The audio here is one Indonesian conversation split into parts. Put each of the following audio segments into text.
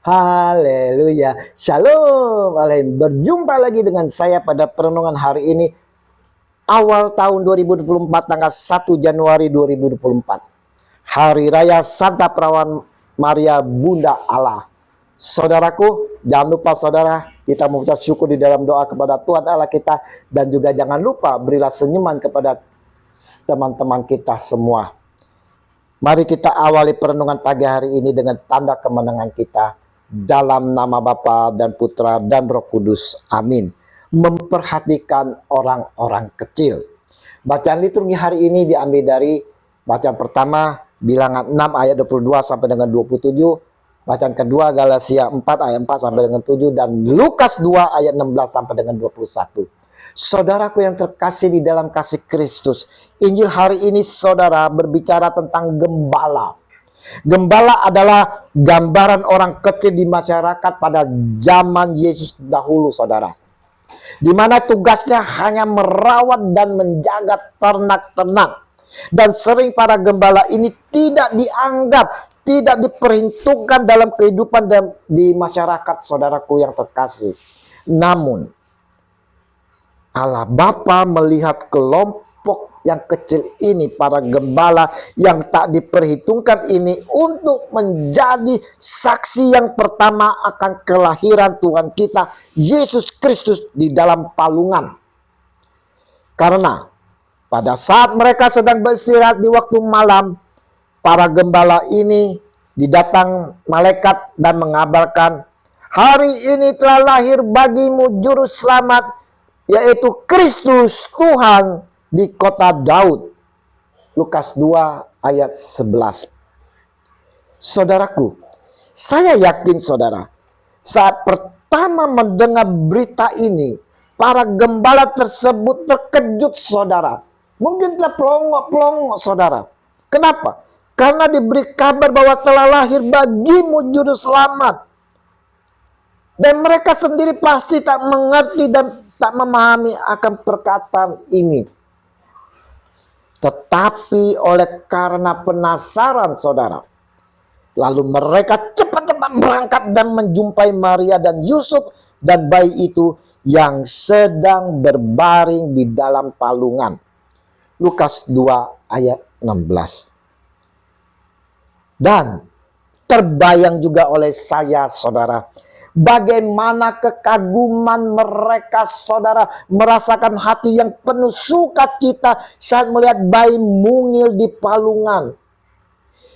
Haleluya. Shalom alaikum. Berjumpa lagi dengan saya pada perenungan hari ini. Awal tahun 2024 tanggal 1 Januari 2024. Hari Raya Santa Perawan Maria Bunda Allah. Saudaraku, jangan lupa saudara, kita mengucap syukur di dalam doa kepada Tuhan Allah kita. Dan juga jangan lupa berilah senyuman kepada teman-teman kita semua. Mari kita awali perenungan pagi hari ini dengan tanda kemenangan kita. Dalam nama Bapa dan Putra dan Roh Kudus. Amin. Memperhatikan orang-orang kecil. Bacaan liturgi hari ini diambil dari bacaan pertama Bilangan 6 ayat 22 sampai dengan 27. Bacaan kedua Galatia 4 ayat 4 sampai dengan 7. Dan Lukas 2 ayat 16 sampai dengan 21. Saudaraku yang terkasih di dalam kasih Kristus, Injil hari ini saudara berbicara tentang gembala. Gembala adalah gambaran orang kecil di masyarakat pada zaman Yesus dahulu, saudara. Di mana tugasnya hanya merawat dan menjaga ternak-ternak. Dan sering para gembala ini tidak dianggap, tidak diperhitungkan dalam kehidupan di masyarakat, saudaraku yang terkasih. Namun, Allah Bapa melihat kelompok yang kecil ini, para gembala yang tak diperhitungkan ini, untuk menjadi saksi yang pertama akan kelahiran Tuhan kita Yesus Kristus di dalam palungan. Karena pada saat mereka sedang beristirahat di waktu malam, para gembala ini didatang malaikat dan mengabarkan, hari ini telah lahir bagimu juru selamat, yaitu Kristus Tuhan di kota Daud. Lukas 2 ayat 11. Saudaraku, saya yakin saudara, saat pertama mendengar berita ini, para gembala tersebut terkejut saudara. Mungkin telah pelongok-pelongok saudara. Kenapa? Karena diberi kabar bahwa telah lahir bagimu juru selamat. Dan mereka sendiri pasti tak mengerti dan tak memahami akan perkataan ini. Tetapi oleh karena penasaran saudara, lalu mereka cepat-cepat berangkat dan menjumpai Maria dan Yusuf dan bayi itu yang sedang berbaring di dalam palungan. Lukas 2 ayat 16. Dan terbayang juga oleh saya saudara, bagaimana kekaguman mereka saudara, merasakan hati yang penuh sukacita saat melihat bayi mungil di palungan.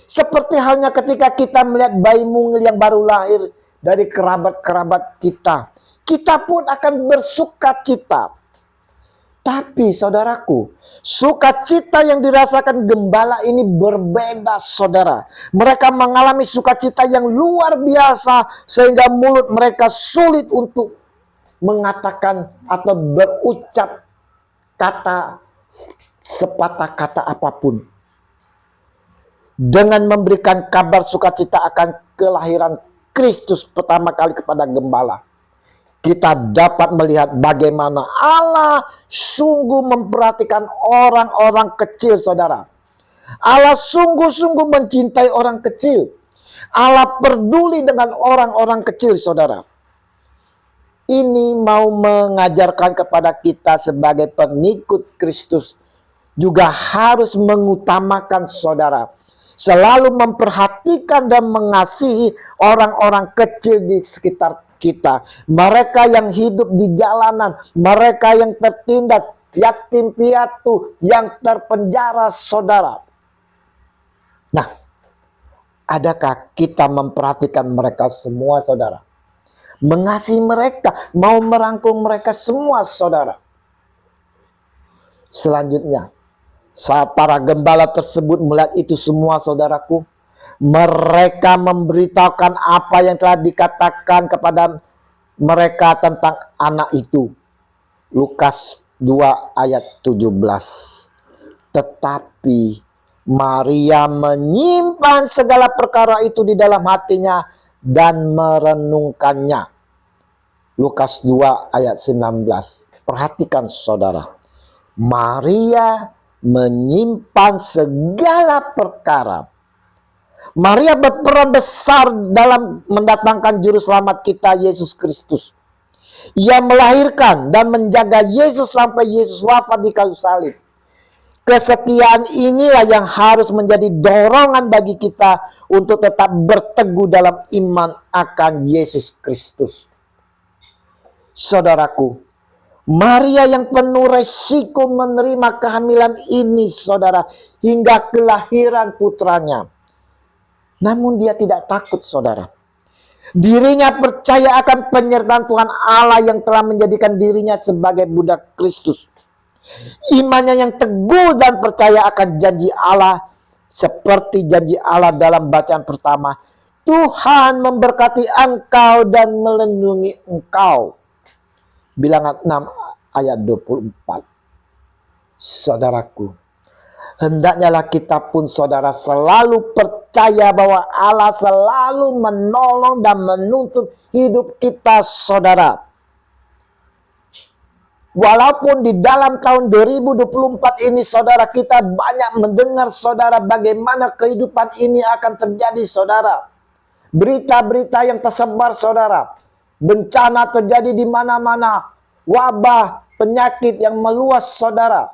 Seperti halnya ketika kita melihat bayi mungil yang baru lahir dari kerabat-kerabat kita. Kita pun akan bersukacita. Tapi saudaraku, sukacita yang dirasakan gembala ini berbeda saudara. Mereka mengalami sukacita yang luar biasa sehingga mulut mereka sulit untuk mengatakan atau berucap kata sepatah kata apapun. Dengan memberikan kabar sukacita akan kelahiran Kristus pertama kali kepada gembala, kita dapat melihat bagaimana Allah sungguh memperhatikan orang-orang kecil saudara. Allah sungguh-sungguh mencintai orang kecil. Allah peduli dengan orang-orang kecil saudara. Ini mau mengajarkan kepada kita sebagai pengikut Kristus juga harus mengutamakan saudara. Selalu memperhatikan dan mengasihi orang-orang kecil di sekitar kita, mereka yang hidup di jalanan, mereka yang tertindas, yatim piatu, yang terpenjara saudara. Nah, adakah kita memperhatikan mereka semua saudara? Mengasihi mereka, mau merangkul mereka semua saudara? Selanjutnya, saat para gembala tersebut melihat itu semua saudaraku, mereka memberitahukan apa yang telah dikatakan kepada mereka tentang anak itu. Lukas 2 ayat 17. Tetapi Maria menyimpan segala perkara itu di dalam hatinya dan merenungkannya. Lukas 2 ayat 19. Perhatikan saudara. Maria menyimpan segala perkara Maria berperan besar dalam mendatangkan juru selamat kita, Yesus Kristus. Ia melahirkan dan menjaga Yesus sampai Yesus wafat di kayu salib. Kesetiaan inilah yang harus menjadi dorongan bagi kita untuk tetap berteguh dalam iman akan Yesus Kristus. Saudaraku, Maria yang penuh resiko menerima kehamilan ini, saudara, hingga kelahiran putranya. Namun dia tidak takut, saudara. Dirinya percaya akan penyertaan Tuhan Allah yang telah menjadikan dirinya sebagai budak Kristus. Imannya yang teguh dan percaya akan janji Allah, seperti janji Allah dalam bacaan pertama, Tuhan memberkati engkau dan melindungi engkau. Bilangan 6 ayat 24. Saudaraku, hendaknya kita pun, saudara, selalu percaya bahwa Allah selalu menolong dan menuntun hidup kita, saudara. Walaupun di dalam tahun 2024 ini, saudara, kita banyak mendengar, saudara, bagaimana kehidupan ini akan terjadi, saudara. Berita-berita yang tersebar, saudara. Bencana terjadi di mana-mana. Wabah, penyakit yang meluas, saudara.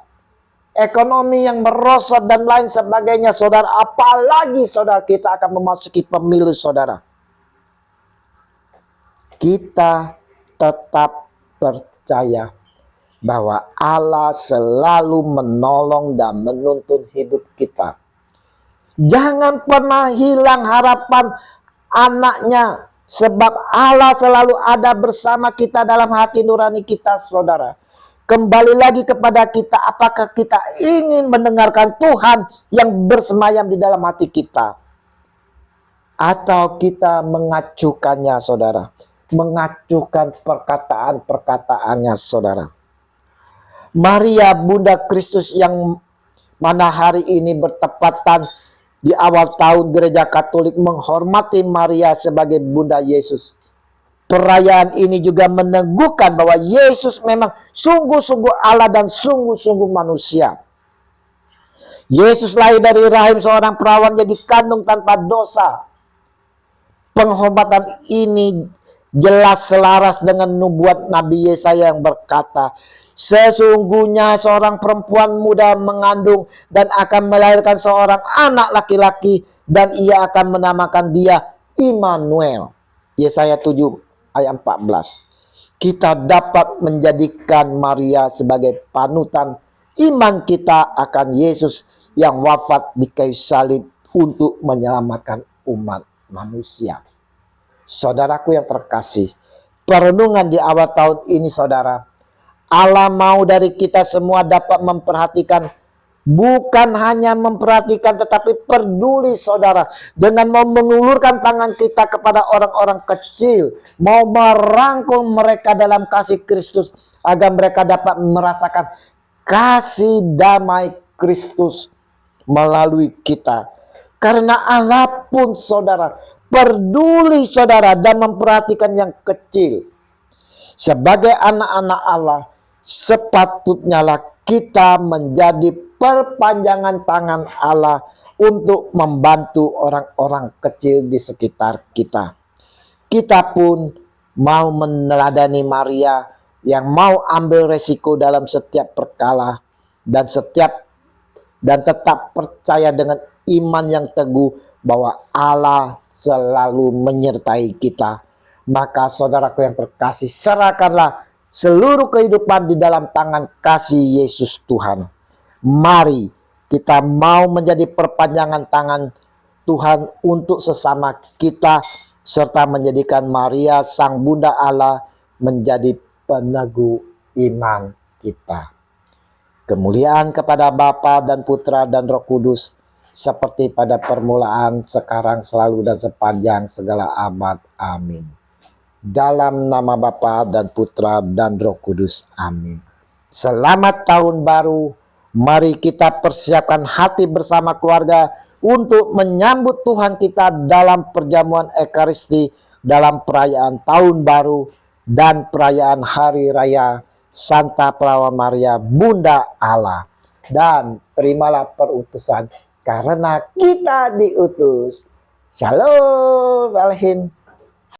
Ekonomi yang merosot dan lain sebagainya, saudara. Apalagi, saudara, kita akan memasuki pemilu, saudara. Kita tetap percaya bahwa Allah selalu menolong dan menuntun hidup kita. Jangan pernah hilang harapan anaknya, sebab Allah selalu ada bersama kita dalam hati nurani kita, saudara. Kembali lagi kepada kita, apakah kita ingin mendengarkan Tuhan yang bersemayam di dalam hati kita, atau kita mengacuhkannya, saudara, mengacuhkan perkataan-perkataannya, saudara. Maria Bunda Kristus yang mana hari ini bertepatan di awal tahun Gereja Katolik menghormati Maria sebagai Bunda Yesus. Perayaan ini juga meneguhkan bahwa Yesus memang sungguh-sungguh Allah dan sungguh-sungguh manusia. Yesus lahir dari rahim seorang perawan, jadi kandung tanpa dosa. Penghormatan ini jelas selaras dengan nubuat Nabi Yesaya yang berkata, sesungguhnya seorang perempuan muda mengandung dan akan melahirkan seorang anak laki-laki, dan ia akan menamakan dia Immanuel. Yesaya 7 ayat 14. Kita dapat menjadikan Maria sebagai panutan iman kita akan Yesus yang wafat di kayu salib untuk menyelamatkan umat manusia. Saudaraku yang terkasih, perenungan di awal tahun ini, saudara, Allah mau dari kita semua dapat memperhatikan, bukan hanya memperhatikan tetapi peduli, saudara, dengan mau mengulurkan tangan kita kepada orang-orang kecil, mau merangkul mereka dalam kasih Kristus agar mereka dapat merasakan kasih damai Kristus melalui kita. Karena Allah pun, saudara, peduli, saudara, dan memperhatikan yang kecil. Sebagai anak-anak Allah, sepatutnya lah kita menjadi perpanjangan tangan Allah untuk membantu orang-orang kecil di sekitar kita. Kita pun mau meneladani Maria yang mau ambil resiko dalam setiap perkala dan tetap percaya dengan iman yang teguh bahwa Allah selalu menyertai kita. Maka saudaraku yang terkasih, serahkanlah seluruh kehidupan di dalam tangan kasih Yesus Tuhan. Mari kita mau menjadi perpanjangan tangan Tuhan untuk sesama kita, serta menjadikan Maria Sang Bunda Allah menjadi peneguh iman kita. Kemuliaan kepada Bapa dan Putra dan Roh Kudus, seperti pada permulaan, sekarang, selalu, dan sepanjang segala abad. Amin. Dalam nama Bapa dan Putra dan Roh Kudus. Amin. Selamat tahun baru. Mari kita persiapkan hati bersama keluarga untuk menyambut Tuhan kita dalam perjamuan Ekaristi, dalam perayaan tahun baru dan perayaan hari raya Santa Perawan Maria Bunda Allah. Dan terimalah perutusan, karena kita diutus Shalom Alaikum.